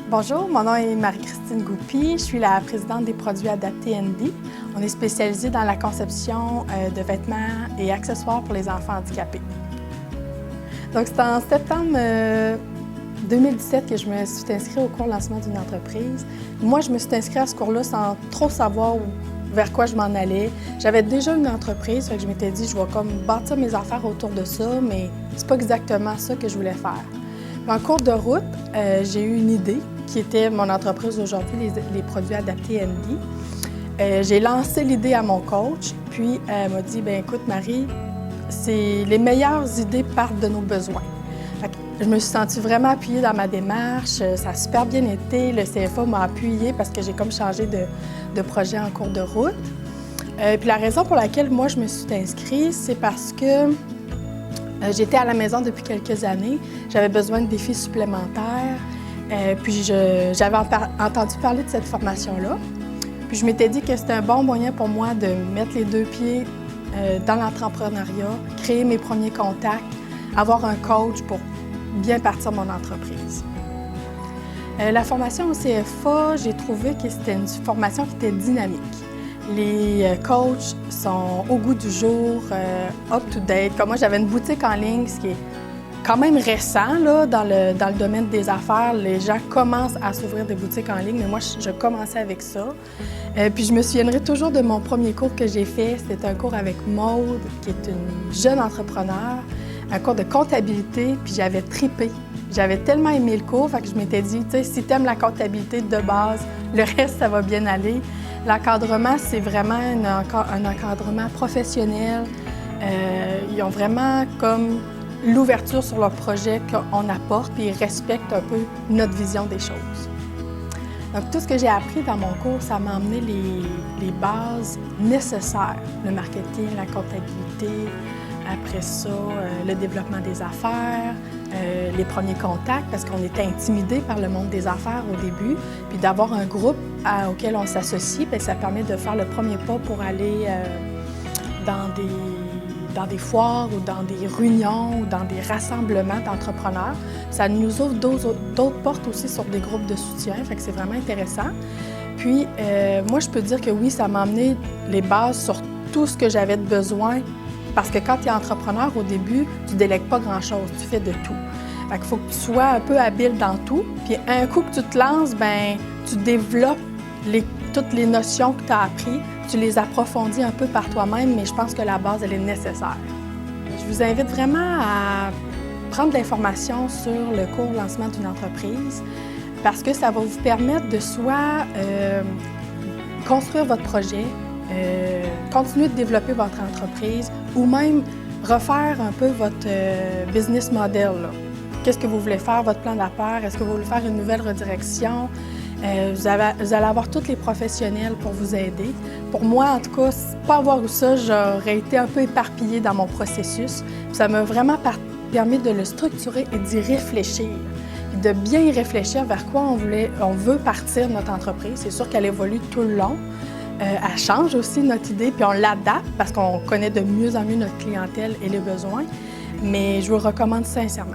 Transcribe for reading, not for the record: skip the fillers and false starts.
Bonjour, mon nom est Marie-Christine Goupy. Je suis la présidente des produits adaptés Endy. On est spécialisé dans la conception de vêtements et accessoires pour les enfants handicapés. Donc, c'est en septembre 2017 que je me suis inscrite au cours lancement d'une entreprise. Moi, je me suis inscrite à ce cours-là sans trop savoir vers quoi je m'en allais. J'avais déjà une entreprise, fait que je m'étais dit, je vais comme bâtir mes affaires autour de ça, mais c'est pas exactement ça que je voulais faire. En cours de route, j'ai eu une idée qui était mon entreprise aujourd'hui, les produits adaptés Endy. J'ai lancé l'idée à mon coach, puis elle m'a dit, bien écoute Marie, les meilleures idées partent de nos besoins. Je me suis sentie vraiment appuyée dans ma démarche, ça a super bien été, le CFA m'a appuyée parce que j'ai comme changé de projet en cours de route. Puis la raison pour laquelle moi je me suis inscrite, c'est parce que j'étais à la maison depuis quelques années, j'avais besoin de défis supplémentaires, puis j'avais entendu parler de cette formation-là. Puis je m'étais dit que c'était un bon moyen pour moi de mettre les deux pieds dans l'entrepreneuriat, créer mes premiers contacts, avoir un coach pour bien partir mon entreprise. La formation au CFA, j'ai trouvé que c'était une formation qui était dynamique. Les coachs sont au goût du jour, up-to-date. Comme moi, j'avais une boutique en ligne, ce qui est quand même récent là, dans le domaine des affaires. Les gens commencent à s'ouvrir des boutiques en ligne, mais moi, je commençais avec ça. Puis je me souviendrai toujours de mon premier cours que j'ai fait. C'était un cours avec Maude, qui est une jeune entrepreneur, un cours de comptabilité, puis j'avais tripé. J'avais tellement aimé le cours, fait que je m'étais dit, tu sais, si tu aimes la comptabilité de base, le reste, ça va bien aller. L'encadrement, c'est vraiment un encadrement professionnel. Ils ont vraiment comme l'ouverture sur leur projet qu'on apporte, puis ils respectent un peu notre vision des choses. Donc, tout ce que j'ai appris dans mon cours, ça m'a amené les bases nécessaires. Le marketing, la comptabilité, après ça, le développement des affaires, les premiers contacts, parce qu'on était intimidés par le monde des affaires au début. Puis d'avoir un groupe auquel on s'associe, bien, ça permet de faire le premier pas pour aller dans des foires ou dans des réunions ou dans des rassemblements d'entrepreneurs. Ça nous ouvre d'autres portes aussi sur des groupes de soutien, fait que c'est vraiment intéressant. Puis, moi, je peux dire que oui, ça m'a amené les bases sur tout ce que j'avais de besoin. Parce que quand tu es entrepreneur, au début, tu ne délègues pas grand-chose, tu fais de tout. Fait qu'il faut que tu sois un peu habile dans tout. Puis un coup que tu te lances, bien, tu développes toutes les notions que tu as apprises, tu les approfondis un peu par toi-même, mais je pense que la base, elle est nécessaire. Je vous invite vraiment à prendre de l'information sur le cours lancement d'une entreprise parce que ça va vous permettre de soit construire votre projet, continuer de développer votre entreprise ou même refaire un peu votre business model. Qu'est-ce que vous voulez faire, votre plan d'affaires? Est-ce que vous voulez faire une nouvelle redirection? Vous allez avoir tous les professionnels pour vous aider. Pour moi, en tout cas, pas avoir eu ça, j'aurais été un peu éparpillée dans mon processus. Ça m'a vraiment permis de le structurer et d'y réfléchir. Puis de bien y réfléchir vers quoi on veut partir notre entreprise. C'est sûr qu'elle évolue tout le long. Elle change aussi notre idée, puis on l'adapte parce qu'on connaît de mieux en mieux notre clientèle et les besoins. Mais je vous le recommande sincèrement.